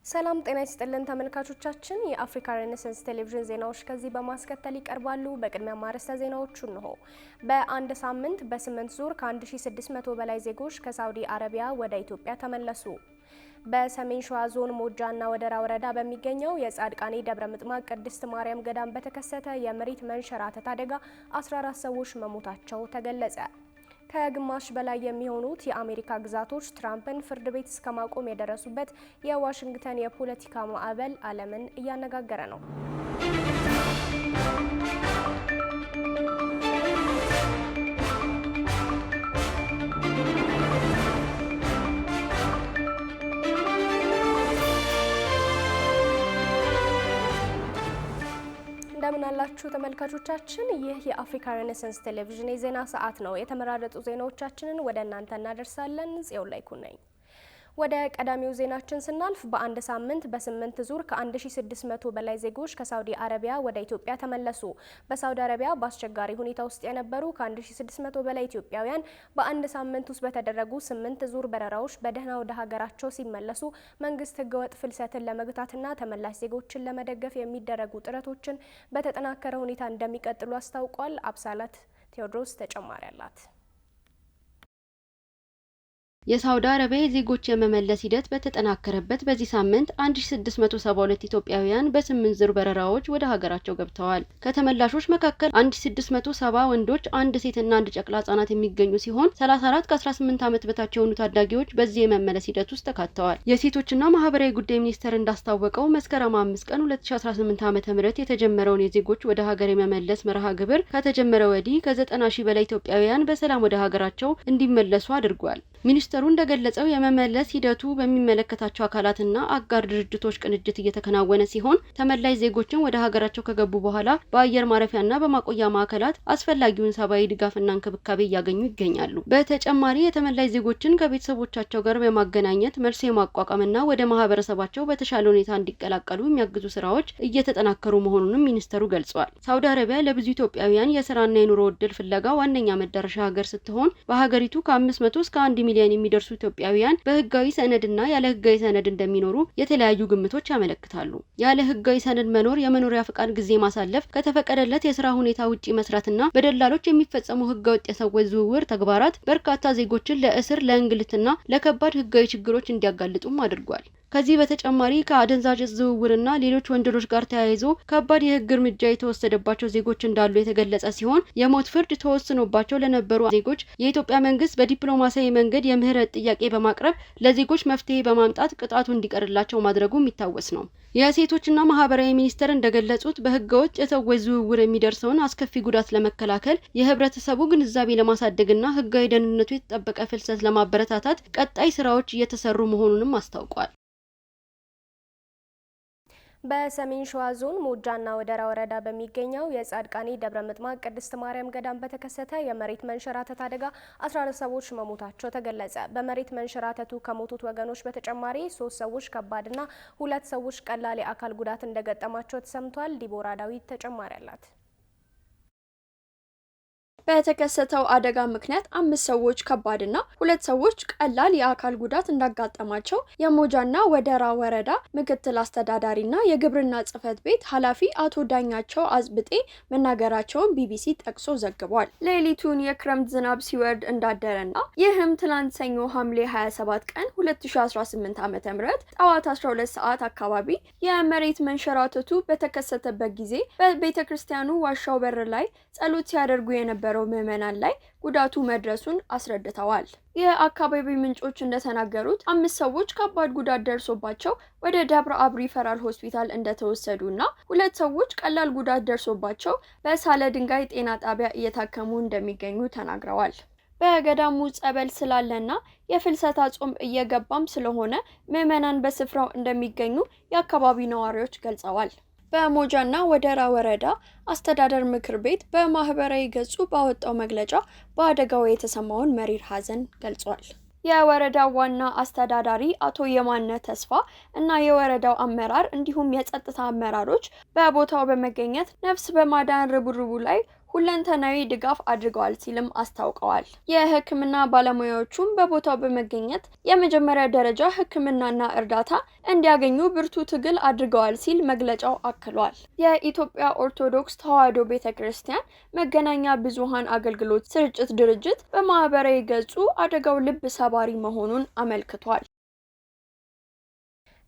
ሰላም ጤና ይስጥልን ተመልካቾቻችን የአፍሪካ ሬኔሳንስ ቴሌቪዥን ዜናዎች ከዚህ በማስከተል ይቀርባሉ። በቅድሚያ ማርዕስተ ዜናዎቹን ነው። በአንድ ሳምንት በ8 ዙር ከ1600 በላይ ዜጎች ከሳውዲ አረቢያ ወደ ኢትዮጵያ ተመለሱ። በሰሜን ሸዋ ዞን ሞጃና ወደራ ወረዳ በሚገኘው የጻድቃኔ ደብረ ምጥማቅ ቅድስት ማርያም ገዳም በተከሰተ የመሬት መንሸራተት አደጋ 14 ሰዎች መሞታቸው ተገለጸ። ከግማሽ በላይ የሚሆኑት የአሜሪካ ግዛቶች ትራምፕን ፍርድ ቤት እስከ ማቆም የደረሱበት የዋሽንግተን የፖለቲካ ማዕበል ዓለምን እያነጋገረ ነው። እንደምን አላችሁ ተመልካቾቻችን፣ ይህ የአፍሪካ ሬኔሳንስ ቴሌቪዥን የዜና ሰዓት ነው። የተመራረጡ ዜናዎቻችንን ወደ እናንተ እናደርሳለን። ጽዮን ላይኩ ነኝ። ወደ ቀዳሚው ዜናችን ስናልፍ በአንድ ሳምንት በ8 ዙር ከ1600 በላይ ዜጎች ከሳውዲ አረቢያ ወደ ኢትዮጵያ ተመለሱ። በሳውዲ አረቢያ በአስቸጋሪ ሁኔታ ውስጥ የነበሩ ከ1600 በላይ ኢትዮጵያውያን በአንድ ሳምንት ውስጥ በተደረጉ 8 ዙር በረራዎች በደህና ወደ ሀገራቸው ሲመለሱ መንግስት ህገወጥ ፍልሰትን ለመግታትና ተመላሽ ዜጎችን ለመደገፍ የሚደረጉ ጥረቶችን በተጠናከረ ሁኔታ እንደሚቀጥሉ አስታውቋል። አብሳላት ቴዎድሮስ ተጨማሪ አላት። የሳውዲ አረቢያ የዜጎች የመመለስ ሂደት በተጠናከረበት በዚህ ሳምንት 1672 ኢትዮጵያውያን በ8 ዙር በረራዎች ወደ ሀገራቸው ገብተዋል። ከተመላሾች መካከል 1670 ወንዶች፣ አንድ ሴትና አንድ ጨቅላ ህጻናት የሚገኙ ሲሆን 34 ከ18 ዓመት በታች የሆኑ ታዳጊዎች በዚህ የመመለስ ሂደት ውስጥ ተካተዋል። የሴቶችና ማህበራዊ ጉዳይ ሚኒስቴር እንዳስታወቀው መስከረም 5 ቀን 2018 ዓ.ም የተጀመረውን የዜጎች ወደ ሀገር የመመለስ መርሃ ግብር ከተጀመረ ወዲህ ከ90 ሺህ በላይ ኢትዮጵያውያን በሰላም ወደ ሀገራቸው እንዲመለሱ አድርጓል። ሚኒስተሩ እንደገለጸው የመመለስ ሂደቱ በሚመለከታቸው አካላትና አጋር ድርጅቶች ቅንጅት እየተከናወነ ሲሆን ተመላሽ ዜጎችን ወደ ሀገራቸው ከገቡ በኋላ በአየር ማረፊያና በማቆያ ማዕከላት አስፈላጊውን ሰብአዊ ድጋፍና እንክብካቤ እያገኙ ይገኛሉ። በተጨማሪ የተመላሽ ዜጎችን ከቤተሰቦቻቸው ጋር በማገናኘት መልሶ የማቋቋምና ወደ ማህበረሰባቸው በተሻለ ሁኔታ እንዲቀላቀሉ የሚያግዙ ስራዎች እየተጠናከሩ መሆኑንም ሚኒስተሩ ገልጿል። ሳውዲ አረቢያ ለብዙ ኢትዮጵያውያን የስራና የኑሮ ዕድል ፍለጋ ዋነኛ መዳረሻ ሀገር ስትሆን በሀገሪቱ ከ500 እስከ 1 ሚሊዮን የሚደርሱ ኢትዮጵያውያን በህጋዊ ሰነድና ያለ ህጋዊ ሰነድ እንደሚኖሩ የተለያዩ ግምቶች ያመለክታሉ። ያለ ህጋዊ ሰነድ መኖር የመኖሪያ ፍቃድ ጊዜ ማሳለፍ፣ ከተፈቀደለት የስራ ሁኔታ ውጪ መስራትና በደላሎች የሚፈጸሙ ህገወጥ የሰዎች ዝውውር ተግባራት በርካታ ዜጎችን ለእስር፣ ለእንግልትና ለከባድ ህጋዊ ችግሮች እንዲያጋልጡም አድርጓል። ከዚህ በተጨማሪ ከአደንዛዥ ዝውውርና ሌሎች ወንጀሎች ጋር ተያይዞ ከባድ የህግ እርምጃ የተወሰደባቸው ዜጎች እንዳሉ የተገለጸ ሲሆን የሞት ፍርድ ተወስኖባቸው ለነበሩ ዜጎች የኢትዮጵያ መንግስት በዲፕሎማሲያዊ መንገድ የምህረት ጥያቄ በማቅረብ ለዜጎች መፍትሄ በማምጣት ቅጣቱ እንዲቀርላቸው ማድረጉ የሚታወስ ነው። የሴቶችና ማህበራዊ ሚኒስቴር እንደገለጹት በህገወጥ የሰዎች ዝውውር የሚደርሰውን አስከፊ ጉዳት ለመከላከል የህብረተሰቡ ግንዛቤ ለማሳደግና ህጋዊ ደህንነቱ የተጠበቀ ፍልሰት ለማበረታታት ቀጣይ ስራዎች እየተሰሩ መሆኑንም አስታውቋል። በሰሜን ሸዋ ዞን ሞጃና ወደራ ወረዳ በሚገኘው የጻድቃኔ ደብረ ምጥማቅ ቅድስት ማርያም ገዳም በተከሰተ የመሬት መንሸራተት አደጋ 14 ሰዎች መሞታቸው ተገለጸ። በመሬት መንሸራተቱ ከሞቱት ወገኖች በተጨማሪ 3 ሰዎች ከባድና 2 ሰዎች ቀላል የአካል ጉዳት እንደገጠማቸው ተሰምቷል። ዲቦራ ዳዊት ተጨማሪ አላት። በተከሰተው አደጋ ምክንያት 5 ሰዎች ከባድና 2 ሰዎች ቀላል የአካል ጉዳት እንዳጋጠማቸው የሞጃና ወደራ ወረዳ ምክትል አስተዳዳሪና የግብርና ጽሕፈት ቤት ኃላፊ አቶ ዳኛቸው አዝብጤ መናገራቸውን ቢቢሲ ጠቅሶ ዘግቧል። ሌሊቱን የክረምት ዝናብ ሲወርድ እንዳደረና ይህም ትላንት ሰኞ ሐምሌ 27 ቀን 2018 ዓ.ም ጠዋት 12 ሰዓት አካባቢ የመሬት መንሸራተቱ በተከሰተበት ጊዜ በቤተክርስቲያኑ ዋሻው በር ላይ ጸሎት ሲያደርጉ የነበሩ ምዕመናን ላይ ጉዳቱ መድረሱን አስረድተዋል። የአካባቢ ምንጮች እንደተናገሩት 5 ሰዎች ከባድ ጉዳት ደርሶባቸው ወደ ደብረ አብ ሪፈራል ሆስፒታል እንደተወሰዱና 2 ሰዎች ቀላል ጉዳት ደርሶባቸው በሳለ ድንጋይ ጤና ጣቢያ እየታከሙ እንደሚገኙ ተናግረዋል። በገዳሙ ጸበል ስላለና የፍልሰታ ጾም እየገባም ስለሆነ ምዕመናን በስፍራው እንደሚገኙ የአካባቢ ነዋሪዎች ገልጸዋል። በሞጃና ወደራ ወረዳ አስተዳደር ምክር ቤት በማህበራዊ ገጹ ባወጣው መግለጫ በአደጋው የተሰማውን መሪር ሐዘን ገልጿል። የወረዳው ዋና አስተዳዳሪ አቶ የማነ ተስፋ እና የወረዳው አመራር እንዲሁም የጸጥታ አመራሮች በቦታው በመገኘት ነፍስ በማዳን ርብርቡ ላይ ሁለንተናዊ ድጋፍ አድርገዋል ሲልም አስታውቀዋል። የሕክምና ባለሙያዎቹም በቦታው በመገኘት የመጀመሪያ ደረጃ ሕክምናና እርዳታ እንዲያገኙ ብርቱ ትግል አድርገዋል ሲል መግለጫው አክሏል። የኢትዮጵያ ኦርቶዶክስ ተዋሕዶ ቤተክርስቲያን መገናኛ ብዙሃን አገልግሎት ስርጭት ድርጅት በማህበራዊ ገጹ አደጋው ልብ ሰባሪ መሆኑን አመልክቷል።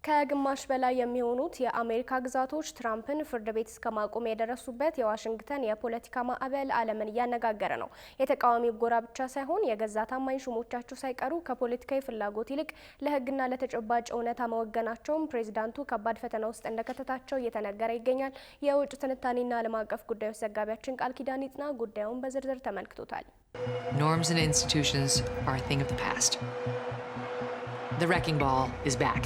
ከግማሽ በላይ የሚሆኑት የአሜሪካ ግዛቶች ትራምፕን ፍርድ ቤት እስከ ማቆም የደረሱበት የዋሽንግተን የፖለቲካ ማዕበል ዓለምን እያነጋገረ ነው። የተቃዋሚ ጎራ ብቻ ሳይሆን የገዛ ታማኝ ሹሞቻቸው ሳይቀሩ ከፖለቲካዊ ፍላጎት ይልቅ ለሕግና ለተጨባጭ እውነታ መወገናቸውም ፕሬዚዳንቱ ከባድ ፈተና ውስጥ እንደከተታቸው እየተነገረ ይገኛል። የውጭ ትንታኔና ዓለም አቀፍ ጉዳዮች ዘጋቢያችን ቃል ኪዳን ይጥና ጉዳዩን በዝርዝር ተመልክቶታል። Norms and institutions are a thing of the past. The wrecking ball is back.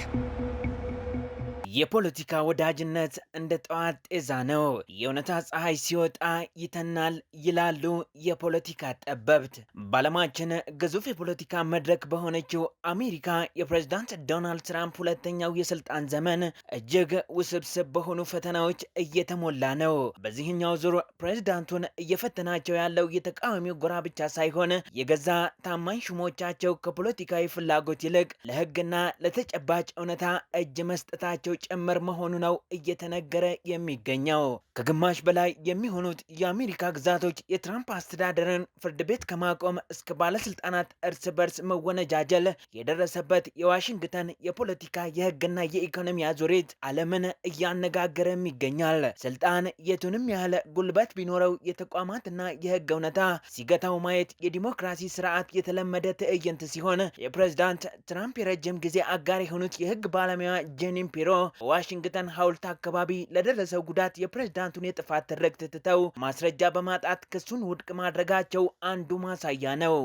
የፖለቲካ ወዳጅነት እንደ ጠዋት ጤዛ ነው። የእውነታ ፀሐይ ሲወጣ ይተናል ይላሉ የፖለቲካ ጠበብት። በዓለማችን ግዙፍ የፖለቲካ መድረክ በሆነችው አሜሪካ የፕሬዝዳንት ዶናልድ ትራምፕ ሁለተኛው የስልጣን ዘመን እጅግ ውስብስብ በሆኑ ፈተናዎች እየተሞላ ነው። በዚህኛው ዙር ፕሬዝዳንቱን እየፈተናቸው ያለው የተቃዋሚው ጎራ ብቻ ሳይሆን የገዛ ታማኝ ሹሞቻቸው ከፖለቲካዊ ፍላጎት ይልቅ ለሕግና ለተጨባጭ እውነታ እጅ መስጠታቸው ጭምር መሆኑ ነው እየተነገረ የሚገኘው። ከግማሽ በላይ የሚሆኑት የአሜሪካ ግዛቶች የትራምፕ አስተዳደርን ፍርድ ቤት ከማቆም እስከ ባለስልጣናት እርስ በርስ መወነጃጀል የደረሰበት የዋሽንግተን የፖለቲካ የህግና የኢኮኖሚ አዙሪት ዓለምን እያነጋገረም ይገኛል። ስልጣን የቱንም ያህል ጉልበት ቢኖረው የተቋማትና የህግ እውነታ ሲገታው ማየት የዲሞክራሲ ስርዓት የተለመደ ትዕይንት ሲሆን የፕሬዝዳንት ትራምፕ የረጅም ጊዜ አጋር የሆኑት የህግ ባለሙያ ጄኒን ፒሮ ዋሽንግተን ሐውልት አካባቢ ለደረሰው ጉዳት የፕሬዝዳንቱን የጥፋት ትርክት ትተው ማስረጃ በማጣት ክሱን ውድቅ ማድረጋቸው አንዱ ማሳያ ነው።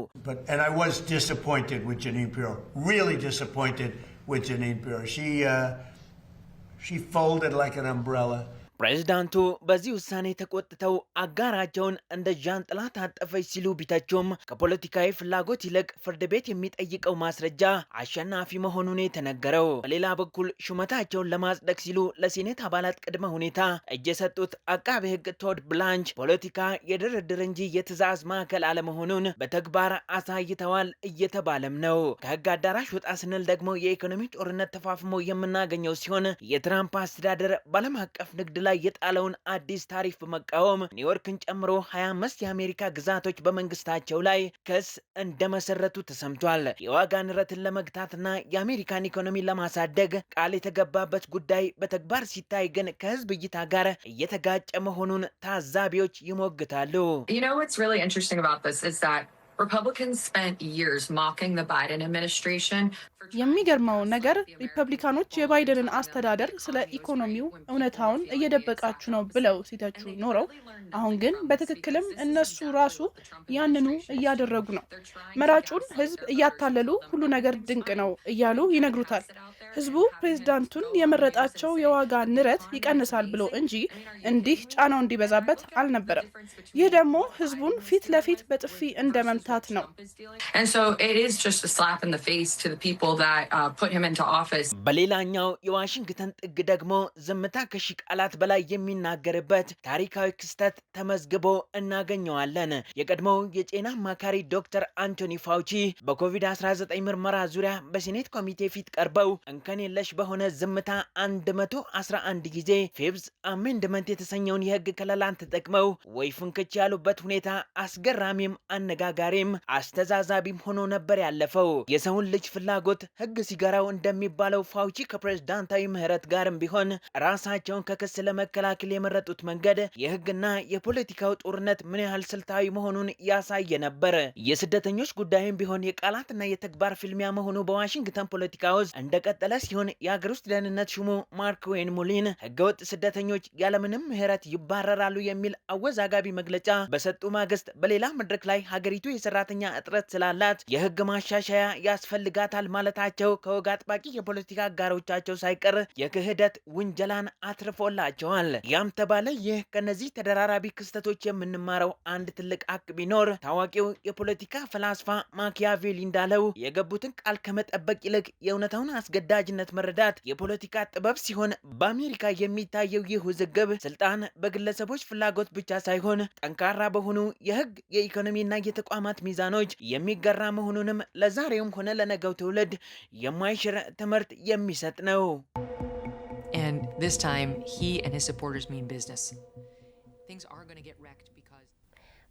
And I was disappointed with Jeanine Pirro. Really disappointed with Jeanine Pirro. She folded like an umbrella. ፕሬዝዳንቱ በዚህ ውሳኔ ተቆጥተው አጋራቸውን እንደ ዣንጥላ ታጠፈች ሲሉ ቢተቹም ከፖለቲካዊ ፍላጎት ይልቅ ፍርድ ቤት የሚጠይቀው ማስረጃ አሸናፊ መሆኑን የተነገረው። በሌላ በኩል ሹመታቸውን ለማጽደቅ ሲሉ ለሴኔት አባላት ቅድመ ሁኔታ እጅ የሰጡት አቃቤ ሕግ ቶድ ብላንች ፖለቲካ የድርድር እንጂ የትዕዛዝ ማዕከል አለመሆኑን በተግባር አሳይተዋል እየተባለም ነው። ከሕግ አዳራሽ ወጣ ስንል ደግሞ የኢኮኖሚ ጦርነት ተፋፍሞ የምናገኘው ሲሆን የትራምፕ አስተዳደር በዓለም አቀፍ ንግድ ላይ የጣለውን አዲስ ታሪፍ በመቃወም ኒውዮርክን ጨምሮ 25 የአሜሪካ ግዛቶች በመንግስታቸው ላይ ክስ እንደመሰረቱ ተሰምቷል። የዋጋ ንረትን ለመግታትና የአሜሪካን ኢኮኖሚ ለማሳደግ ቃል የተገባበት ጉዳይ በተግባር ሲታይ ግን ከህዝብ እይታ ጋር እየተጋጨ መሆኑን ታዛቢዎች ይሞግታሉ። You know what's really interesting about this is that Republicans spent years mocking the Biden administration. የሚገርመው ነገር ሪፐብሊካኖች የባይደንን አስተዳደር ስለ ኢኮኖሚው እውነታውን እየደበቃችሁ ነው ብለው ሲተቹ ኖረው አሁን ግን በትክክልም እነሱ ራሱ ያንኑ እያደረጉ ነው። መራጩን ህዝብ እያታለሉ ሁሉ ነገር ድንቅ ነው እያሉ ይነግሩታል። ህዝቡ ፕሬዝዳንቱን የመረጣቸው የዋጋ ንረት ይቀንሳል ብሎ እንጂ እንዲህ ጫናው እንዲበዛበት አልነበረም። ይህ ደግሞ ህዝቡን ፊት ለፊት በጥፊ እንደ መምታት ነው። And so it is just a slap in the face to the people that put him into office. በሌላኛው የዋሽንግተን ጥግ ደግሞ ዝምታ ከሺህ ቃላት በላይ የሚናገርበት ታሪካዊ ክስተት ተመዝግቦ እናገኘዋለን። የቀድሞው የጤና አማካሪ ዶክተር አንቶኒ ፋውቺ በኮቪድ-19 ምርመራ ዙሪያ በሴኔት ኮሚቴ ፊት ቀርበው እንከን የለሽ በሆነ ዝምታ 111 ጊዜ ፌብዝ አሜንድመንት የተሰኘውን የህግ ከለላን ተጠቅመው ወይ ፍንክች ያሉበት ሁኔታ አስገራሚም አነጋጋሪም አስተዛዛቢም ሆኖ ነበር ያለፈው። የሰውን ልጅ ፍላጎት ህግ ሲገራው እንደሚባለው ፋውቺ ከፕሬዝዳንታዊ ምህረት ጋርም ቢሆን ራሳቸውን ከክስ ለመከላከል የመረጡት መንገድ የህግና የፖለቲካው ጦርነት ምን ያህል ስልታዊ መሆኑን ያሳየ ነበር። የስደተኞች ጉዳይም ቢሆን የቃላትና የተግባር ፊልሚያ መሆኑ በዋሽንግተን ፖለቲካ ውስጥ እንደቀጠለ ሲሆን የሀገር ውስጥ ደህንነት ሹሙ ማርክ ዌን ሙሊን ህገወጥ ስደተኞች ያለምንም ምህረት ይባረራሉ የሚል አወዛጋቢ መግለጫ በሰጡ ማግስት በሌላ መድረክ ላይ ሀገሪቱ የሰራተኛ እጥረት ስላላት የህግ ማሻሻያ ያስፈልጋታል ማለት ጥረታቸው ከወግ አጥባቂ የፖለቲካ አጋሮቻቸው ሳይቀር የክህደት ውንጀላን አትርፎላቸዋል። ያም ተባለ ይህ ከነዚህ ተደራራቢ ክስተቶች የምንማረው አንድ ትልቅ ሀቅ ቢኖር ታዋቂው የፖለቲካ ፈላስፋ ማኪያቬሊ እንዳለው የገቡትን ቃል ከመጠበቅ ይልቅ የእውነታውን አስገዳጅነት መረዳት የፖለቲካ ጥበብ ሲሆን በአሜሪካ የሚታየው ይህ ውዝግብ ስልጣን በግለሰቦች ፍላጎት ብቻ ሳይሆን ጠንካራ በሆኑ የህግ የኢኮኖሚና የተቋማት ሚዛኖች የሚገራ መሆኑንም ለዛሬውም ሆነ ለነገው ትውልድ የማይሽር ትምህርት የሚሰጥ ነው። And this time, he and his supporters mean business. Things are going to get wrecked because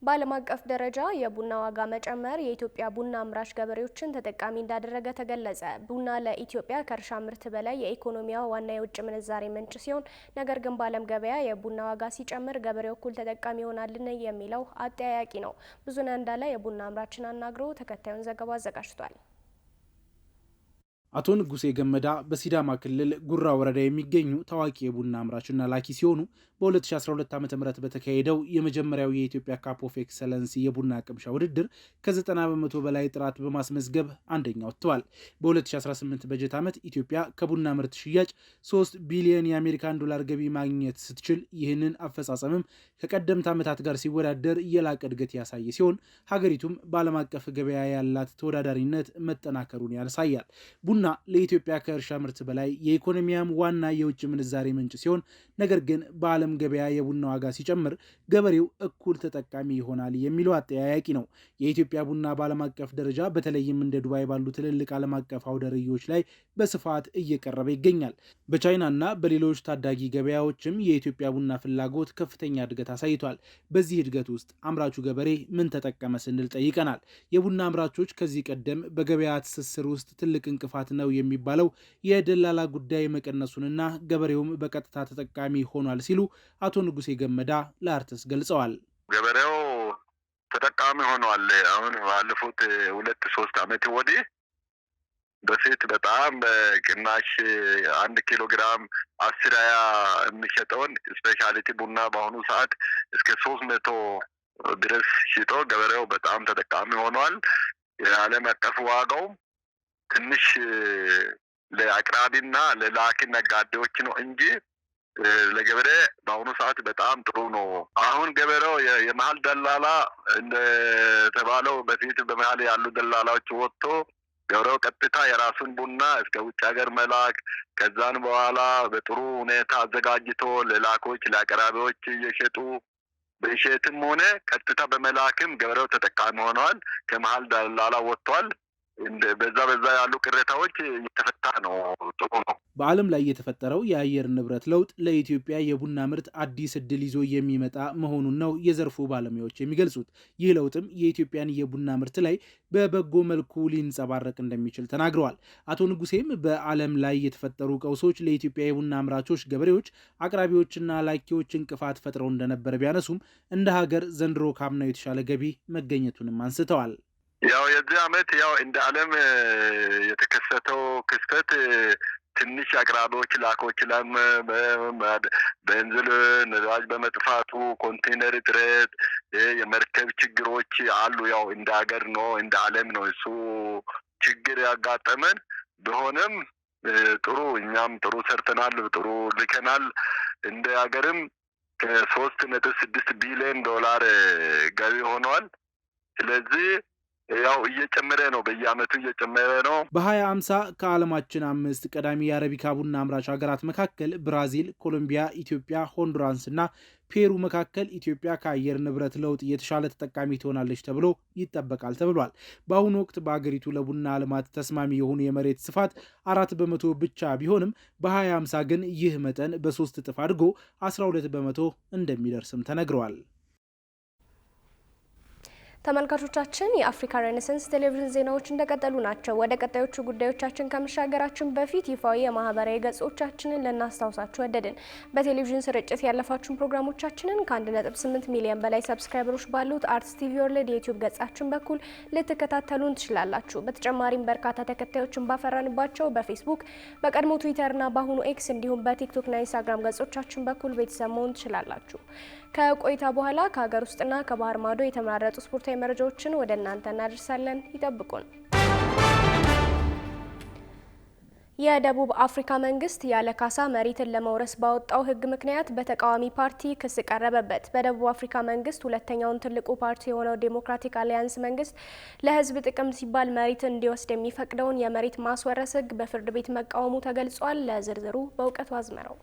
በዓለም አቀፍ ደረጃ የቡና ዋጋ መጨመር የኢትዮጵያ ቡና አምራች ገበሬዎችን ተጠቃሚ እንዳደረገ ተገለጸ። ቡና ለኢትዮጵያ ከእርሻ ምርት በላይ የኢኮኖሚዋ ዋና የውጭ ምንዛሬ ምንጭ ሲሆን፣ ነገር ግን በዓለም ገበያ የቡና ዋጋ ሲጨምር ገበሬው እኩል ተጠቃሚ ይሆናልን የሚለው አጠያያቂ ነው። ብዙነህ እንዳለ የቡና አምራችን አናግሮ ተከታዩን ዘገባ አዘጋጅቷል። አቶ ንጉሴ ገመዳ በሲዳማ ክልል ጉራ ወረዳ የሚገኙ ታዋቂ የቡና አምራችና ላኪ ሲሆኑ በ2012 ዓ.ም በተካሄደው የመጀመሪያው የኢትዮጵያ ካፕ ኦፍ ኤክሰለንስ የቡና ቅምሻ ውድድር ከ90 በመቶ በላይ ጥራት በማስመዝገብ አንደኛ ወጥተዋል። በ2018 በጀት ዓመት ኢትዮጵያ ከቡና ምርት ሽያጭ 3 ቢሊዮን የአሜሪካን ዶላር ገቢ ማግኘት ስትችል ይህንን አፈጻጸምም ከቀደምት ዓመታት ጋር ሲወዳደር የላቀ እድገት ያሳየ ሲሆን ሀገሪቱም በዓለም አቀፍ ገበያ ያላት ተወዳዳሪነት መጠናከሩን ያሳያል። ቡና ለኢትዮጵያ ከእርሻ ምርት በላይ የኢኮኖሚያም ዋና የውጭ ምንዛሬ ምንጭ ሲሆን ነገር ግን በዓለም ገበያ የቡና ዋጋ ሲጨምር ገበሬው እኩል ተጠቃሚ ይሆናል የሚለው አጠያያቂ ነው። የኢትዮጵያ ቡና በዓለም አቀፍ ደረጃ በተለይም እንደ ዱባይ ባሉ ትልልቅ ዓለም አቀፍ አውደ ርዕዮች ላይ በስፋት እየቀረበ ይገኛል። በቻይናና በሌሎች ታዳጊ ገበያዎችም የኢትዮጵያ ቡና ፍላጎት ከፍተኛ እድገት አሳይቷል። በዚህ እድገት ውስጥ አምራቹ ገበሬ ምን ተጠቀመ ስንል ጠይቀናል። የቡና አምራቾች ከዚህ ቀደም በገበያ ትስስር ውስጥ ትልቅ እንቅፋት ነው የሚባለው የደላላ ጉዳይ መቀነሱንና ገበሬውም በቀጥታ ተጠቃሚ ሆኗል ሲሉ አቶ ንጉሴ ገመዳ ለአርትስ ገልጸዋል። ገበሬው ተጠቃሚ ሆኗል። አሁን ባለፉት 2-3 ዓመት ወዲህ በፊት በጣም በቅናሽ 1 ኪሎ ግራም 10 የሚሸጠውን ስፔሻሊቲ ቡና በአሁኑ ሰዓት እስከ 300 ድረስ ሽጦ ገበሬው በጣም ተጠቃሚ ሆኗል። የዓለም አቀፍ ዋጋው ትንሽ ለአቅራቢና ለላኪ ነጋዴዎች ነው እንጂ ለገበሬ በአሁኑ ሰዓት በጣም ጥሩ ነው። አሁን ገበሬው የመሀል ደላላ እንደተባለው በፊት በመሀል ያሉ ደላላዎች ወጥቶ ገበሬው ቀጥታ የራሱን ቡና እስከ ውጭ ሀገር መላክ ከዛን በኋላ በጥሩ ሁኔታ አዘጋጅቶ ለላኮች ለአቅራቢዎች እየሸጡ በእሸትም ሆነ ቀጥታ በመላክም ገበሬው ተጠቃሚ ሆነዋል። ከመሀል ደላላ ወጥቷል። በዛ ያሉ ቅሬታዎች እየተፈታ ነው። ጥሩ ነው። በዓለም ላይ የተፈጠረው የአየር ንብረት ለውጥ ለኢትዮጵያ የቡና ምርት አዲስ እድል ይዞ የሚመጣ መሆኑን ነው የዘርፉ ባለሙያዎች የሚገልጹት። ይህ ለውጥም የኢትዮጵያን የቡና ምርት ላይ በበጎ መልኩ ሊንጸባረቅ እንደሚችል ተናግረዋል። አቶ ንጉሴም በዓለም ላይ የተፈጠሩ ቀውሶች ለኢትዮጵያ የቡና አምራቾች፣ ገበሬዎች፣ አቅራቢዎችና ላኪዎች እንቅፋት ፈጥረው እንደነበረ ቢያነሱም እንደ ሀገር ዘንድሮ ካምናው የተሻለ ገቢ መገኘቱንም አንስተዋል። ያው የዚህ ዓመት ያው እንደ ዓለም የተከሰተው ክስተት ትንሽ አቅራቢዎች ላኮች ላም በእንዝል ነዳጅ በመጥፋቱ ኮንቴነር እጥረት፣ የመርከብ ችግሮች አሉ። ያው እንደ ሀገር ነው እንደ ዓለም ነው እሱ ችግር ያጋጠመን ቢሆንም ጥሩ እኛም ጥሩ ሰርተናል፣ ጥሩ ልከናል። እንደ ሀገርም ከ3.6 ቢሊዮን ዶላር ገቢ ሆኗል። ስለዚህ ያው እየጨመረ ነው፣ በየአመቱ እየጨመረ ነው። በ2050 ከዓለማችን 5 ቀዳሚ የአረቢካ ቡና አምራች ሀገራት መካከል ብራዚል፣ ኮሎምቢያ፣ ኢትዮጵያ፣ ሆንዱራንስ እና ፔሩ መካከል ኢትዮጵያ ከአየር ንብረት ለውጥ የተሻለ ተጠቃሚ ትሆናለች ተብሎ ይጠበቃል ተብሏል። በአሁኑ ወቅት በአገሪቱ ለቡና ልማት ተስማሚ የሆኑ የመሬት ስፋት 4 በመቶ ብቻ ቢሆንም በ2050 ግን ይህ መጠን በ3 እጥፍ አድጎ 12 በመቶ እንደሚደርስም ተነግረዋል። ተመልካቾቻችን የአፍሪካ ሬኔሳንስ ቴሌቪዥን ዜናዎች እንደቀጠሉ ናቸው። ወደ ቀጣዮቹ ጉዳዮቻችን ከመሻገራችን በፊት ይፋዊ የማህበራዊ ገጾቻችንን ልናስታውሳችሁ ወደድን። በቴሌቪዥን ስርጭት ያለፋችሁን ፕሮግራሞቻችንን ከ1.8 ሚሊዮን በላይ ሰብስክራይበሮች ባሉት አርትስ ቲቪ ወርልድ የዩቲዩብ ገጻችን በኩል ልትከታተሉን ትችላላችሁ። በተጨማሪም በርካታ ተከታዮችን ባፈራንባቸው በፌስቡክ፣ በቀድሞ ትዊተርና በአሁኑ ኤክስ እንዲሁም በቲክቶክና ኢንስታግራም ገጾቻችን በኩል ቤተሰብ መሆን ትችላላችሁ። ከቆይታ በኋላ ከሀገር ውስጥና ከባህር ማዶ የተመራረጡ ስፖርታዊ መረጃዎችን ወደ እናንተ እናደርሳለን። ይጠብቁን። የደቡብ አፍሪካ መንግስት ያለ ካሳ መሬትን ለመውረስ ባወጣው ህግ ምክንያት በተቃዋሚ ፓርቲ ክስ ቀረበበት። በደቡብ አፍሪካ መንግስት ሁለተኛውን ትልቁ ፓርቲ የሆነው ዴሞክራቲክ አሊያንስ መንግስት ለህዝብ ጥቅም ሲባል መሬትን እንዲወስድ የሚፈቅደውን የመሬት ማስወረስ ህግ በፍርድ ቤት መቃወሙ ተገልጿል። ለዝርዝሩ በእውቀቱ አዝመረው።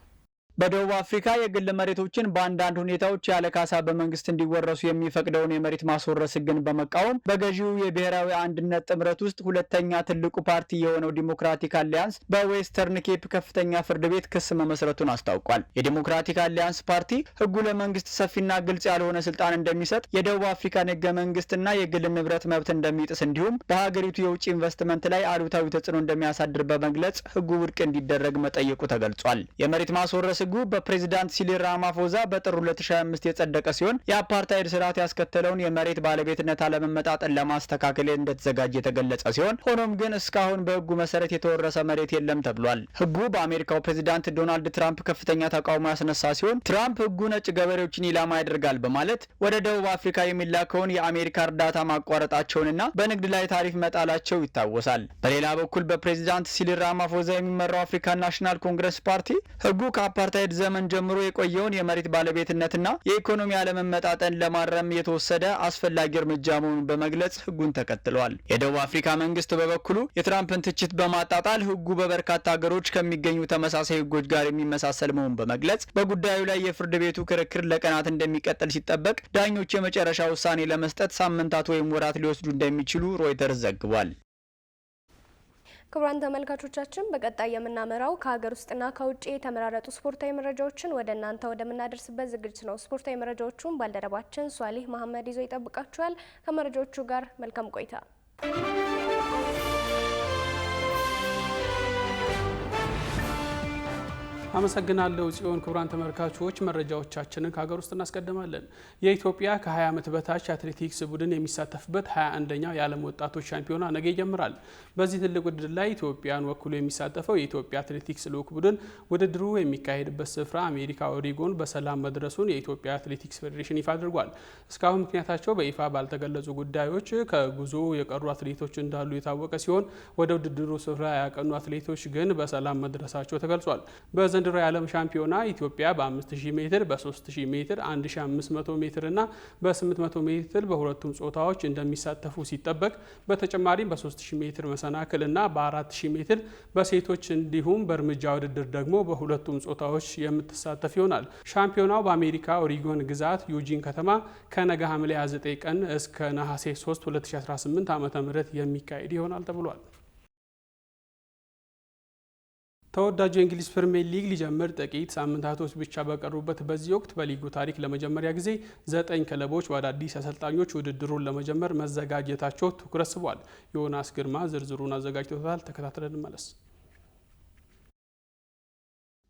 በደቡብ አፍሪካ የግል መሬቶችን በአንዳንድ ሁኔታዎች ያለ ካሳ በመንግስት እንዲወረሱ የሚፈቅደውን የመሬት ማስወረስ ህግን በመቃወም በገዢው የብሔራዊ አንድነት ጥምረት ውስጥ ሁለተኛ ትልቁ ፓርቲ የሆነው ዲሞክራቲክ አሊያንስ በዌስተርን ኬፕ ከፍተኛ ፍርድ ቤት ክስ መመስረቱን አስታውቋል። የዲሞክራቲክ አሊያንስ ፓርቲ ህጉ ለመንግስት ሰፊና ግልጽ ያልሆነ ስልጣን እንደሚሰጥ፣ የደቡብ አፍሪካን ህገ መንግስትና የግል ንብረት መብት እንደሚጥስ እንዲሁም በሀገሪቱ የውጭ ኢንቨስትመንት ላይ አሉታዊ ተጽዕኖ እንደሚያሳድር በመግለጽ ህጉ ውድቅ እንዲደረግ መጠየቁ ተገልጿል። የመሬት ማስወረስ ህጉ በፕሬዝዳንት ሲሪል ራማፎዛ በጥር 2025 የጸደቀ ሲሆን የአፓርታይድ ስርዓት ያስከተለውን የመሬት ባለቤትነት አለመመጣጠን ለማስተካከል እንደተዘጋጀ የተገለጸ ሲሆን ሆኖም ግን እስካሁን በህጉ መሰረት የተወረሰ መሬት የለም ተብሏል። ህጉ በአሜሪካው ፕሬዝዳንት ዶናልድ ትራምፕ ከፍተኛ ተቃውሞ ያስነሳ ሲሆን ትራምፕ ህጉ ነጭ ገበሬዎችን ኢላማ ያደርጋል በማለት ወደ ደቡብ አፍሪካ የሚላከውን የአሜሪካ እርዳታ ማቋረጣቸውንና በንግድ ላይ ታሪፍ መጣላቸው ይታወሳል። በሌላ በኩል በፕሬዝዳንት ሲሪል ራማፎዛ የሚመራው አፍሪካን ናሽናል ኮንግረስ ፓርቲ ህጉ ከአፓርታይድ ዘመን ጀምሮ የቆየውን የመሬት ባለቤትነትና የኢኮኖሚ አለመመጣጠን ለማረም የተወሰደ አስፈላጊ እርምጃ መሆኑን በመግለጽ ህጉን ተከትሏል። የደቡብ አፍሪካ መንግስት በበኩሉ የትራምፕን ትችት በማጣጣል ህጉ በበርካታ ሀገሮች ከሚገኙ ተመሳሳይ ህጎች ጋር የሚመሳሰል መሆኑን በመግለጽ በጉዳዩ ላይ የፍርድ ቤቱ ክርክር ለቀናት እንደሚቀጥል ሲጠበቅ ዳኞች የመጨረሻ ውሳኔ ለመስጠት ሳምንታት ወይም ወራት ሊወስዱ እንደሚችሉ ሮይተርስ ዘግቧል። ክቡራን ተመልካቾቻችን በቀጣይ የምናመራው ከሀገር ውስጥና ከውጭ የተመራረጡ ስፖርታዊ መረጃዎችን ወደ እናንተ ወደምናደርስበት ዝግጅት ነው። ስፖርታዊ መረጃዎቹን ባልደረባችን ሷሊህ መሐመድ ይዞ ይጠብቃችኋል። ከመረጃዎቹ ጋር መልካም ቆይታ። አመሰግናለሁ ጽዮን። ክቡራን ተመልካቾች መረጃዎቻችንን ከሀገር ውስጥ እናስቀድማለን። የኢትዮጵያ ከ20 ዓመት በታች አትሌቲክስ ቡድን የሚሳተፍበት 21ኛው የዓለም ወጣቶች ሻምፒዮና ነገ ይጀምራል። በዚህ ትልቅ ውድድር ላይ ኢትዮጵያን ወክሎ የሚሳተፈው የኢትዮጵያ አትሌቲክስ ልዑክ ቡድን ውድድሩ የሚካሄድበት ስፍራ አሜሪካ ኦሪጎን በሰላም መድረሱን የኢትዮጵያ አትሌቲክስ ፌዴሬሽን ይፋ አድርጓል። እስካሁን ምክንያታቸው በይፋ ባልተገለጹ ጉዳዮች ከጉዞ የቀሩ አትሌቶች እንዳሉ የታወቀ ሲሆን ወደ ውድድሩ ስፍራ ያቀኑ አትሌቶች ግን በሰላም መድረሳቸው ተገልጿል። ዘንድሮ የዓለም ሻምፒዮና ኢትዮጵያ በ5000 ሜትር፣ በ3000 ሜትር፣ 1500 ሜትር እና በ800 ሜትር በሁለቱም ጾታዎች እንደሚሳተፉ ሲጠበቅ በተጨማሪም በ3000 ሜትር መሰናክል እና በ4000 ሜትር በሴቶች እንዲሁም በእርምጃ ውድድር ደግሞ በሁለቱም ጾታዎች የምትሳተፍ ይሆናል። ሻምፒዮናው በአሜሪካ ኦሪጎን ግዛት ዩጂን ከተማ ከነገ ሐምሌ 29 ቀን እስከ ነሐሴ 3 2018 ዓ.ም የሚካሄድ ይሆናል ተብሏል። ተወዳጁ የእንግሊዝ ፕሪሚየር ሊግ ሊጀምር ጥቂት ሳምንታቶች ብቻ በቀሩበት በዚህ ወቅት በሊጉ ታሪክ ለመጀመሪያ ጊዜ 9 ክለቦች በአዳዲስ አሰልጣኞች ውድድሩን ለመጀመር መዘጋጀታቸው ትኩረት ስቧል። ዮናስ ግርማ ዝርዝሩን አዘጋጅቶታል። ተከታትለን እንመለስ።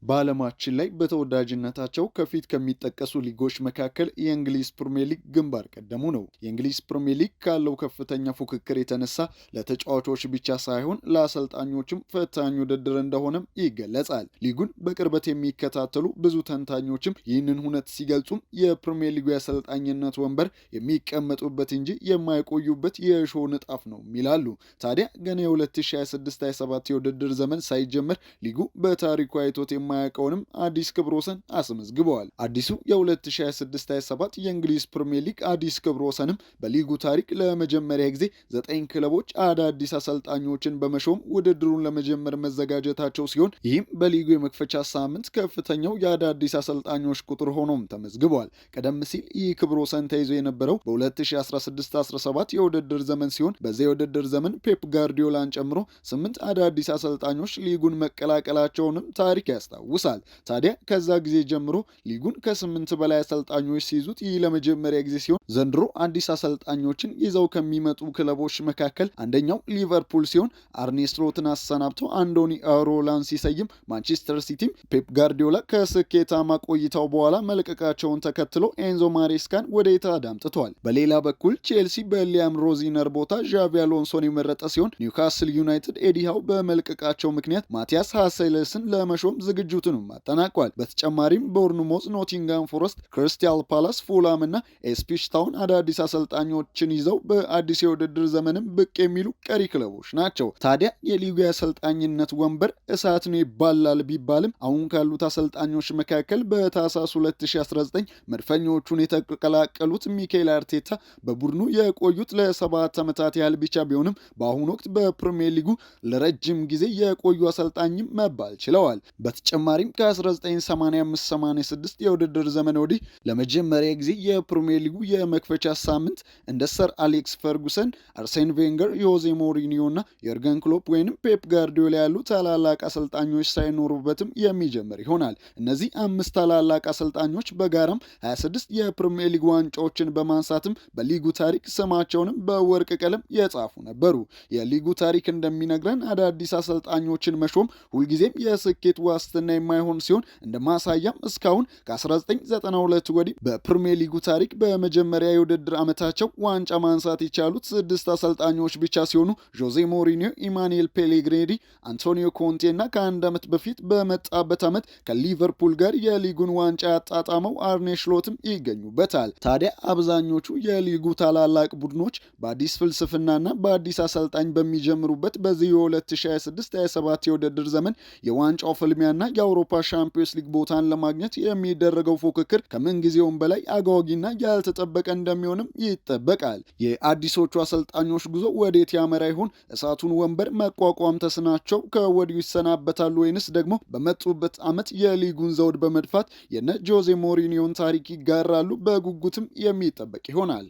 በዓለማችን ላይ በተወዳጅነታቸው ከፊት ከሚጠቀሱ ሊጎች መካከል የእንግሊዝ ፕሪሚየር ሊግ ግንባር ቀደሙ ነው። የእንግሊዝ ፕሪሚየር ሊግ ካለው ከፍተኛ ፉክክር የተነሳ ለተጫዋቾች ብቻ ሳይሆን ለአሰልጣኞችም ፈታኝ ውድድር እንደሆነም ይገለጻል። ሊጉን በቅርበት የሚከታተሉ ብዙ ተንታኞችም ይህንን ሁነት ሲገልጹም የፕሪሚየር ሊጉ የአሰልጣኝነት ወንበር የሚቀመጡበት እንጂ የማይቆዩበት የእሾህ ንጣፍ ነው ይላሉ። ታዲያ ገና የ2026/27 የውድድር ዘመን ሳይጀመር ሊጉ በታሪኩ አይቶት የማያውቀውንም አዲስ ክብረ ወሰን አስመዝግበዋል። አዲሱ የ2026/27 የእንግሊዝ ፕሪሚየር ሊግ አዲስ ክብረ ወሰንም በሊጉ ታሪክ ለመጀመሪያ ጊዜ 9 ክለቦች አዳዲስ አሰልጣኞችን በመሾም ውድድሩን ለመጀመር መዘጋጀታቸው ሲሆን ይህም በሊጉ የመክፈቻ ሳምንት ከፍተኛው የአዳዲስ አሰልጣኞች ቁጥር ሆኖም ተመዝግበዋል። ቀደም ሲል ይህ ክብረ ወሰን ተይዞ የነበረው በ2016/17 የውድድር ዘመን ሲሆን በዚህ የውድድር ዘመን ፔፕ ጋርዲዮላን ጨምሮ 8 አዳዲስ አሰልጣኞች ሊጉን መቀላቀላቸውንም ታሪክ ያስታውሳል። ታዲያ ከዛ ጊዜ ጀምሮ ሊጉን ከ8 በላይ አሰልጣኞች ሲይዙት ይህ ለመጀመሪያ ጊዜ ሲሆን ዘንድሮ አዲስ አሰልጣኞችን ይዘው ከሚመጡ ክለቦች መካከል አንደኛው ሊቨርፑል ሲሆን አርኔ ስሎትን አሰናብቶ አንዶኒ አሮላን ሲሰይም ማንቸስተር ሲቲም ፔፕ ጋርዲዮላ ከስኬታማ ቆይታው በኋላ መልቀቃቸውን ተከትሎ ኤንዞ ማሬስካን ወደ ኢታድ አምጥቷል። በሌላ በኩል ቼልሲ በሊያም ሮዚነር ቦታ ዣቪ አሎንሶን የመረጠ ሲሆን ኒውካስል ዩናይትድ ኤዲሃው በመልቀቃቸው ምክንያት ማቲያስ ሃሴለስን ለመሾም ዝግጁ ቅንጅቱንም አጠናቋል። በተጨማሪም ቦርንሞዝ፣ ኖቲንጋም ፎረስት፣ ክሪስታል ፓላስ፣ ፉላም እና ኢፕስዊች ታውን አዳዲስ አሰልጣኞችን ይዘው በአዲስ የውድድር ዘመንም ብቅ የሚሉ ቀሪ ክለቦች ናቸው። ታዲያ የሊጉ የአሰልጣኝነት ወንበር እሳት ነው ይባላል ቢባልም አሁን ካሉት አሰልጣኞች መካከል በታህሳስ 2019 መድፈኞቹን የተቀላቀሉት ሚኬል አርቴታ በቡድኑ የቆዩት ለ7 ዓመታት ያህል ብቻ ቢሆንም በአሁኑ ወቅት በፕሪሚየር ሊጉ ለረጅም ጊዜ የቆዩ አሰልጣኝም መባል ችለዋል። በተጨማሪም ከ1985-86 የውድድር ዘመን ወዲህ ለመጀመሪያ ጊዜ የፕሪሚየር ሊጉ የመክፈቻ ሳምንት እንደ ሰር አሌክስ ፈርጉሰን፣ አርሴን ቬንገር፣ ዮዜ ሞሪኒዮ እና የርገን ክሎፕ ወይንም ፔፕ ጋርዲዮላ ያሉ ታላላቅ አሰልጣኞች ሳይኖሩበትም የሚጀምር ይሆናል። እነዚህ 5 ታላላቅ አሰልጣኞች በጋራም 26 የፕሪሚየር ሊግ ዋንጫዎችን በማንሳትም በሊጉ ታሪክ ስማቸውንም በወርቅ ቀለም የጻፉ ነበሩ። የሊጉ ታሪክ እንደሚነግረን አዳዲስ አሰልጣኞችን መሾም ሁልጊዜም የስኬት ዋስትና የማይሆን ሲሆን እንደ ማሳያም እስካሁን ከ1992 ወዲህ በፕሪሚየር ሊጉ ታሪክ በመጀመሪያ የውድድር ዓመታቸው ዋንጫ ማንሳት የቻሉት 6 አሰልጣኞች ብቻ ሲሆኑ ጆዜ ሞሪኒዮ፣ ኢማኑኤል ፔሌግሪኒ፣ አንቶኒዮ ኮንቴ እና ከአንድ ዓመት በፊት በመጣበት ዓመት ከሊቨርፑል ጋር የሊጉን ዋንጫ ያጣጣመው አርኔ ስሎትም ይገኙበታል። ታዲያ አብዛኞቹ የሊጉ ታላላቅ ቡድኖች በአዲስ ፍልስፍናና በአዲስ አሰልጣኝ በሚጀምሩበት በዚህ የ2026-27 የውድድር ዘመን የዋንጫው ፍልሚያና የአውሮፓ ሻምፒዮንስ ሊግ ቦታን ለማግኘት የሚደረገው ፉክክር ከምንጊዜውም በላይ አጓጊና ያልተጠበቀ እንደሚሆንም ይጠበቃል። የአዲሶቹ አሰልጣኞች ጉዞ ወዴት ያመራ ይሆን? እሳቱን ወንበር መቋቋም ተስናቸው ከወዲሁ ይሰናበታሉ ወይንስ ደግሞ በመጡበት ዓመት የሊጉን ዘውድ በመድፋት የነ ጆዜ ሞሪኒዮን ታሪክ ይጋራሉ? በጉጉትም የሚጠበቅ ይሆናል።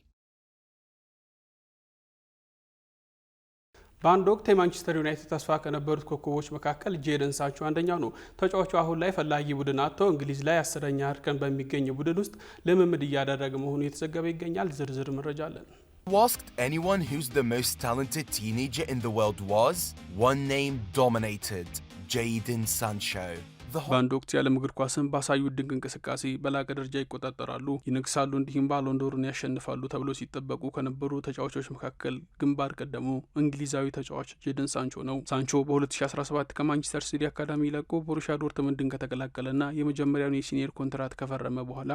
በአንድ ወቅት የማንቸስተር ዩናይትድ ተስፋ ከነበሩት ኮከቦች መካከል ጄደን ሳንቾ አንደኛው ነው። ተጫዋቹ አሁን ላይ ፈላጊ ቡድን አጥቶ እንግሊዝ ላይ 10ኛ እርከን በሚገኝ ቡድን ውስጥ ልምምድ እያደረገ መሆኑ የተዘገበ ይገኛል። ዝርዝር መረጃ አለን። Asked anyone who's the most talented teenager in the world was, one name dominated, Jadon Sancho. በአንድ ወቅት የዓለም እግር ኳስን ባሳዩት ድንቅ እንቅስቃሴ በላቀ ደረጃ ይቆጣጠራሉ፣ ይነግሳሉ፣ እንዲሁም ባሎን ዶርን ያሸንፋሉ ተብሎ ሲጠበቁ ከነበሩ ተጫዋቾች መካከል ግንባር ቀደሙ እንግሊዛዊ ተጫዋች ጄደን ሳንቾ ነው። ሳንቾ በ2017 ከማንቸስተር ሲቲ አካዳሚ ለቆ ቦሩሲያ ዶርትመንድን ከተቀላቀለና የመጀመሪያውን የሲኒየር ኮንትራት ከፈረመ በኋላ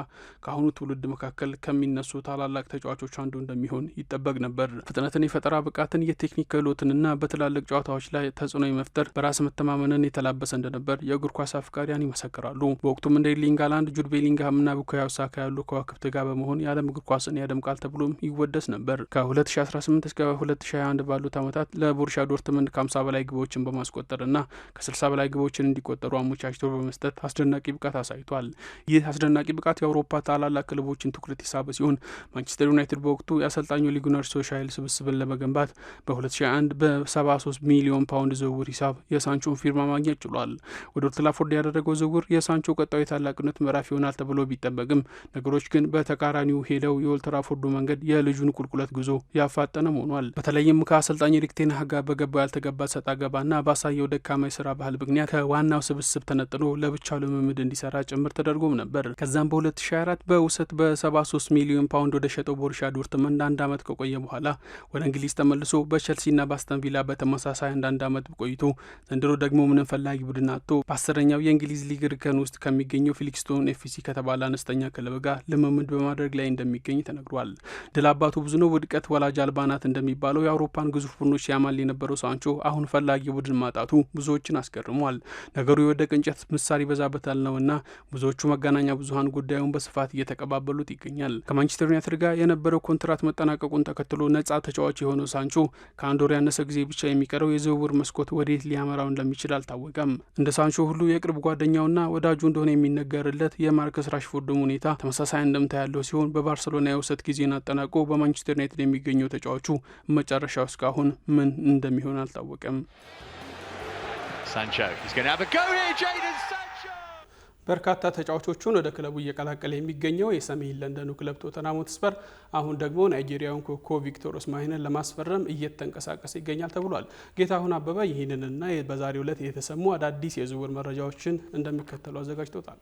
ከአሁኑ ትውልድ መካከል ከሚነሱ ታላላቅ ተጫዋቾች አንዱ እንደሚሆን ይጠበቅ ነበር። ፍጥነትን፣ የፈጠራ ብቃትን፣ የቴክኒክ ክህሎትንና በትላልቅ ጨዋታዎች ላይ ተጽዕኖ የመፍጠር በራስ መተማመንን የተላበሰ እንደነበር የእግር ኳስ አፍቃሪያን ይመሰክራሉ። በወቅቱም እንደ ኤርሊንግ ሃላንድ፣ ጁድ ቤሊንግሃም እና ቡካዮ ሳካ ያሉ ከዋክብት ጋር በመሆን የዓለም እግር ኳስን ያደምቃል ተብሎም ይወደስ ነበር። ከ2018 እስከ 2021 ባሉት ዓመታት ለቦሩሲያ ዶርትመንድ ከ50 በላይ ግቦችን በማስቆጠርና ከ60 በላይ ግቦችን እንዲቆጠሩ አመቻችቶ በመስጠት አስደናቂ ብቃት አሳይቷል። ይህ አስደናቂ ብቃት የአውሮፓ ታላላቅ ክለቦችን ትኩረት የሳበ ሲሆን ማንቸስተር ዩናይትድ በወቅቱ የአሰልጣኙ ሊጉናር ሶሻይል ስብስብን ለመገንባት በ2021 በ73 ሚሊዮን ፓውንድ ዝውውር ሂሳብ የሳንቾን ፊርማ ማግኘት ችሏል። ወደ ኦልድ ትራፎርድ ያደረገው ዝውውር የሳንቾ ቀጣዩ ታላቅነት ምዕራፍ ይሆናል ተብሎ ቢጠበቅም ነገሮች ግን በተቃራኒው ሄደው የኦልድ ትራፎርዱ መንገድ የልጁን ቁልቁለት ጉዞ ያፋጠነ ሆኗል። በተለይም ከአሰልጣኝ ኤሪክ ቴን ሃግ ጋር በገባው ያልተገባ ሰጣ ገባና ባሳየው ደካማ የስራ ባህል ምክንያት ከዋናው ስብስብ ተነጥሎ ለብቻው ልምምድ እንዲሰራ ጭምር ተደርጎም ነበር። ከዛም በ2024 በውሰት በ73 ሚሊዮን ፓውንድ ወደ ሸጠው ቦሩሲያ ዶርትመንድ አንድ ዓመት ከቆየ በኋላ ወደ እንግሊዝ ተመልሶ በቸልሲና በአስተን ቪላ በተመሳሳይ አንድ ዓመት ቆይቶ ዘንድሮ ደግሞ ምንም ፈላጊ ቡድን አጥቶ በ10ኛው የእንግሊዝ ሊግ እርከን ውስጥ ከሚገኘው ፊሊክስቶን ኤፍሲ ከተባለ አነስተኛ ክለብ ጋር ልምምድ በማድረግ ላይ እንደሚገኝ ተነግሯል። ድል አባቱ ብዙ ነው፣ ውድቀት ወላጅ አልባ ናት እንደሚባለው የአውሮፓን ግዙፍ ቡድኖች ያማል የነበረው ሳንቾ አሁን ፈላጊ ቡድን ማጣቱ ብዙዎችን አስገርሟል። ነገሩ የወደቀ እንጨት ምሳር ይበዛበታል ነውና ብዙዎቹ መገናኛ ብዙኃን ጉዳዩን በስፋት እየተቀባበሉት ይገኛል። ከማንቸስተር ዩናይትድ ጋር የነበረው ኮንትራት መጠናቀቁን ተከትሎ ነጻ ተጫዋች የሆነው ሳንቾ ከአንድ ወር ያነሰ ጊዜ ብቻ የሚቀረው የዝውውር መስኮት ወዴት ሊያመራው እንደሚችል አልታወቀም። እንደ ሳንቾ ሁሉ የቅርብ ጓደኛውና ወዳጁ እንደሆነ የሚነገርለት የማርከስ ራሽፎርድም ሁኔታ ተመሳሳይ እንደምታ ያለው ሲሆን በባርሰሎና የውሰት ጊዜን አጠናቆ በማንቸስተር ዩናይትድ የሚገኘው ተጫዋቹ መጨረሻው እስካሁን ምን እንደሚሆን አልታወቀም። በርካታ ተጫዋቾቹን ወደ ክለቡ እየቀላቀለ የሚገኘው የሰሜን ለንደኑ ክለብ ቶተንሃም ሆትስፐር አሁን ደግሞ ናይጄሪያውን ኮከብ ቪክቶር ኦስማሄንን ለማስፈረም እየተንቀሳቀሰ ይገኛል ተብሏል። ጌታሁን አበበ ይህንንና በዛሬው ዕለት የተሰሙ አዳዲስ የዝውውር መረጃዎችን እንደሚከተሉ አዘጋጅቶታል።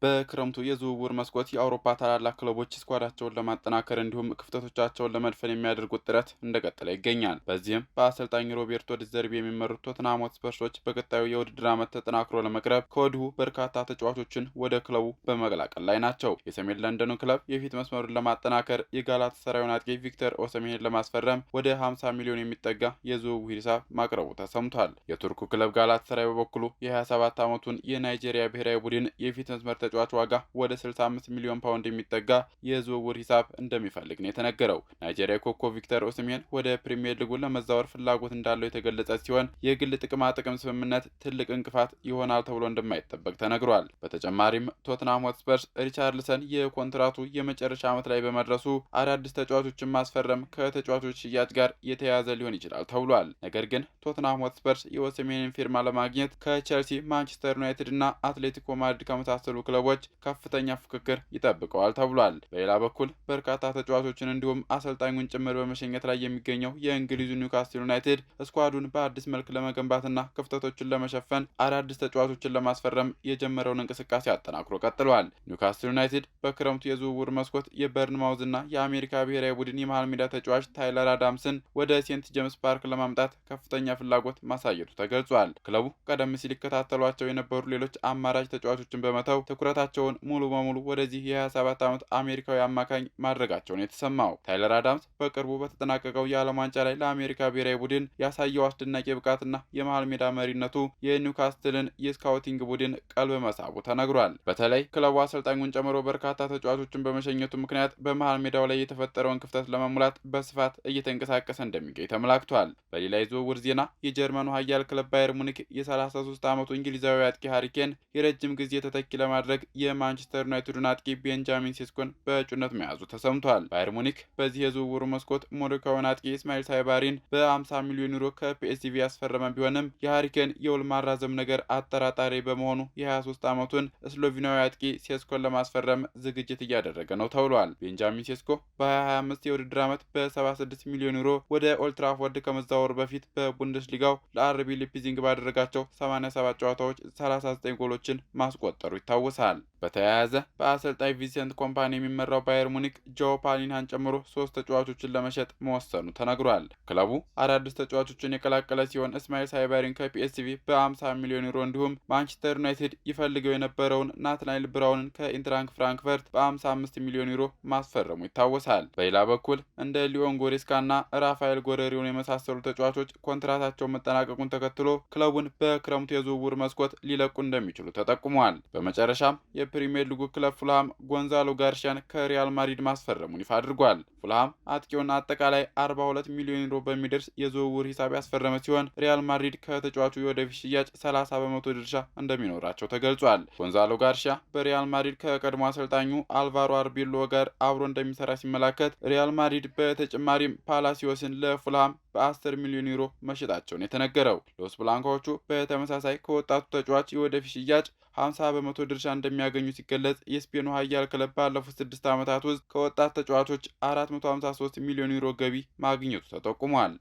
በክረምቱ የዝውውር መስኮት የአውሮፓ ታላላቅ ክለቦች ስኳዳቸውን ለማጠናከር እንዲሁም ክፍተቶቻቸውን ለመድፈን የሚያደርጉት ጥረት እንደቀጠለ ይገኛል። በዚህም በአሰልጣኝ ሮቤርቶ ዲዘርቢ የሚመሩት ቶተንሃም ሆትስፐርሶች በቀጣዩ የውድድር ዓመት ተጠናክሮ ለመቅረብ ከወዲሁ በርካታ ተጫዋቾችን ወደ ክለቡ በመቀላቀል ላይ ናቸው። የሰሜን ለንደኑ ክለብ የፊት መስመሩን ለማጠናከር የጋላታሳራዩን አጥቂ ቪክተር ኦሰሜሄን ለማስፈረም ወደ 50 ሚሊዮን የሚጠጋ የዝውውር ሂሳብ ማቅረቡ ተሰምቷል። የቱርኩ ክለብ ጋላታሳራይ በበኩሉ የ27 ዓመቱን የናይጄሪያ ብሔራዊ ቡድን የፊት መስመር ተጫዋች ዋጋ ወደ 65 ሚሊዮን ፓውንድ የሚጠጋ የዝውውር ሂሳብ እንደሚፈልግ ነው የተነገረው። ናይጄሪያ ኮከብ ቪክተር ኦሲሜን ወደ ፕሪሚየር ሊጉ ለመዛወር ፍላጎት እንዳለው የተገለጸ ሲሆን የግል ጥቅማ ጥቅም ስምምነት ትልቅ እንቅፋት ይሆናል ተብሎ እንደማይጠበቅ ተነግሯል። በተጨማሪም ቶተንሃም ሆትስፐርስ ሪቻርልሰን የኮንትራቱ የመጨረሻ ዓመት ላይ በመድረሱ አዳዲስ ተጫዋቾችን ማስፈረም ከተጫዋቾች ሽያጭ ጋር የተያያዘ ሊሆን ይችላል ተብሏል። ነገር ግን ቶተንሃም ሆትስፐርስ የኦሲሜንን ፊርማ ለማግኘት ከቼልሲ፣ ማንቸስተር ዩናይትድ እና አትሌቲኮ ማድሪድ ከመሳሰሉ ክለቦች ከፍተኛ ፍክክር ይጠብቀዋል ተብሏል። በሌላ በኩል በርካታ ተጫዋቾችን እንዲሁም አሰልጣኙን ጭምር በመሸኘት ላይ የሚገኘው የእንግሊዙ ኒውካስትል ዩናይትድ ስኳዱን በአዲስ መልክ ለመገንባትና ክፍተቶችን ለመሸፈን አዳዲስ ተጫዋቾችን ለማስፈረም የጀመረውን እንቅስቃሴ አጠናክሮ ቀጥሏል። ኒውካስትል ዩናይትድ በክረምቱ የዝውውር መስኮት የበርንማውዝና የአሜሪካ ብሔራዊ ቡድን የመሃል ሜዳ ተጫዋች ታይለር አዳምስን ወደ ሴንት ጄምስ ፓርክ ለማምጣት ከፍተኛ ፍላጎት ማሳየቱ ተገልጿል። ክለቡ ቀደም ሲል ይከታተሏቸው የነበሩ ሌሎች አማራጭ ተጫዋቾችን በመተው ትኩረታቸውን ሙሉ በሙሉ ወደዚህ የ27 ዓመት አሜሪካዊ አማካኝ ማድረጋቸውን የተሰማው ታይለር አዳምስ በቅርቡ በተጠናቀቀው የዓለም ዋንጫ ላይ ለአሜሪካ ብሔራዊ ቡድን ያሳየው አስደናቂ ብቃትና የመሃል ሜዳ መሪነቱ የኒውካስትልን የስካውቲንግ ቡድን ቀልብ መሳቡ ተነግሯል። በተለይ ክለቡ አሰልጣኙን ጨምሮ በርካታ ተጫዋቾችን በመሸኘቱ ምክንያት በመሃል ሜዳው ላይ የተፈጠረውን ክፍተት ለመሙላት በስፋት እየተንቀሳቀሰ እንደሚገኝ ተመላክቷል። በሌላ የዝውውር ዜና የጀርመኑ ኃያል ክለብ ባየር ሙኒክ የ33 ዓመቱ እንግሊዛዊ አጥቂ ሃሪኬን የረጅም ጊዜ ተተኪ ለማድረግ የማንቸስተር ዩናይትዱን አጥቂ ቤንጃሚን ሴስኮን በእጩነት መያዙ ተሰምቷል። ባየር ሙኒክ በዚህ የዝውውሩ መስኮት ሞሮካዊውን አጥቂ ኢስማኤል ሳይባሪን በ50 ሚሊዮን ዩሮ ከፒኤስቪ ያስፈረመ ቢሆንም የሃሪኬን የውል ማራዘም ነገር አጠራጣሪ በመሆኑ የ23 ዓመቱን ስሎቬኒያዊ አጥቂ ሴስኮን ለማስፈረም ዝግጅት እያደረገ ነው ተብሏል። ቤንጃሚን ሴስኮ በ2025 የውድድር ዓመት በ76 ሚሊዮን ዩሮ ወደ ኦልትራፎርድ ከመዛወሩ በፊት በቡንደስሊጋው ለአርቢ ሊፕዚንግ ባደረጋቸው 87 ጨዋታዎች 39 ጎሎችን ማስቆጠሩ ይታወሳል። በተያያዘ በአሰልጣኝ ቪንሰንት ኮምፓኒ የሚመራው ባየር ሙኒክ ጆ ፓሊንሃን ጨምሮ 3 ተጫዋቾችን ለመሸጥ መወሰኑ ተነግሯል። ክለቡ አዳዲስ ተጫዋቾችን የቀላቀለ ሲሆን እስማኤል ሳይባሪን ከፒኤስቪ በ50 ሚሊዮን ዩሮ እንዲሁም ማንቸስተር ዩናይትድ ይፈልገው የነበረውን ናትናኤል ብራውንን ከኢንትራንክ ፍራንክፈርት በ55 ሚሊዮን ዩሮ ማስፈረሙ ይታወሳል። በሌላ በኩል እንደ ሊዮን ጎሬስካና ራፋኤል ጎሬሪዮን የመሳሰሉ ተጫዋቾች ኮንትራታቸውን መጠናቀቁን ተከትሎ ክለቡን በክረምቱ የዝውውር መስኮት ሊለቁ እንደሚችሉ ተጠቁሟል። በመጨረሻም የፕሪሚየር ሊጉ ክለብ ፉልሃም ጎንዛሎ ጋርሺያን ከሪያል ማድሪድ ማስፈረሙን ይፋ አድርጓል። ፉልሃም አጥቂውን አጠቃላይ 42 ሚሊዮን ዩሮ በሚደርስ የዝውውር ሂሳብ ያስፈረመ ሲሆን ሪያል ማድሪድ ከተጫዋቹ የወደፊት ሽያጭ 30 በመቶ ድርሻ እንደሚኖራቸው ተገልጿል። ጎንዛሎ ጋርሺያ በሪያል ማድሪድ ከቀድሞ አሰልጣኙ አልቫሮ አርቤሎ ጋር አብሮ እንደሚሰራ ሲመላከት ሪያል ማድሪድ በተጨማሪም ፓላሲዮስን ለፉልሃም በ10 ሚሊዮን ዩሮ መሸጣቸውን የተነገረው። ሎስ ብላንካዎቹ በተመሳሳይ ከወጣቱ ተጫዋች የወደፊት ሽያጭ 50 በመቶ ድርሻ እንደሚያገኙ ሲገለጽ የስፔኑ ኃያል ክለብ ባለፉት 6 ዓመታት ውስጥ ከወጣት ተጫዋቾች 453 ሚሊዮን ዩሮ ገቢ ማግኘቱ ተጠቁሟል።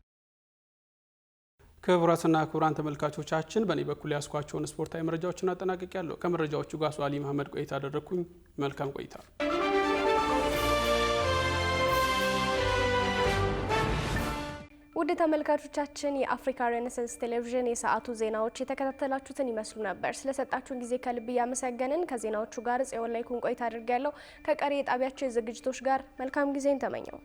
ክቡራትና ክቡራን ተመልካቾቻችን በእኔ በኩል ያስኳቸውን ስፖርታዊ መረጃዎችን አጠናቅቄያለሁ። ከመረጃዎቹ ጋር ሷሊ መሐመድ ቆይታ አደረግኩኝ። መልካም ቆይታ። ውድ ተመልካቾቻችን የአፍሪካ ሬኔሳንስ ቴሌቪዥን የሰዓቱ ዜናዎች የተከታተላችሁትን ይመስሉ ነበር። ስለሰጣችሁን ጊዜ ከልብ እያመሰገንን ከዜናዎቹ ጋር ጽዮን ላይ ቆይታ አድርጋለሁ። ከቀሪ የጣቢያችን ዝግጅቶች ጋር መልካም ጊዜን ተመኘው።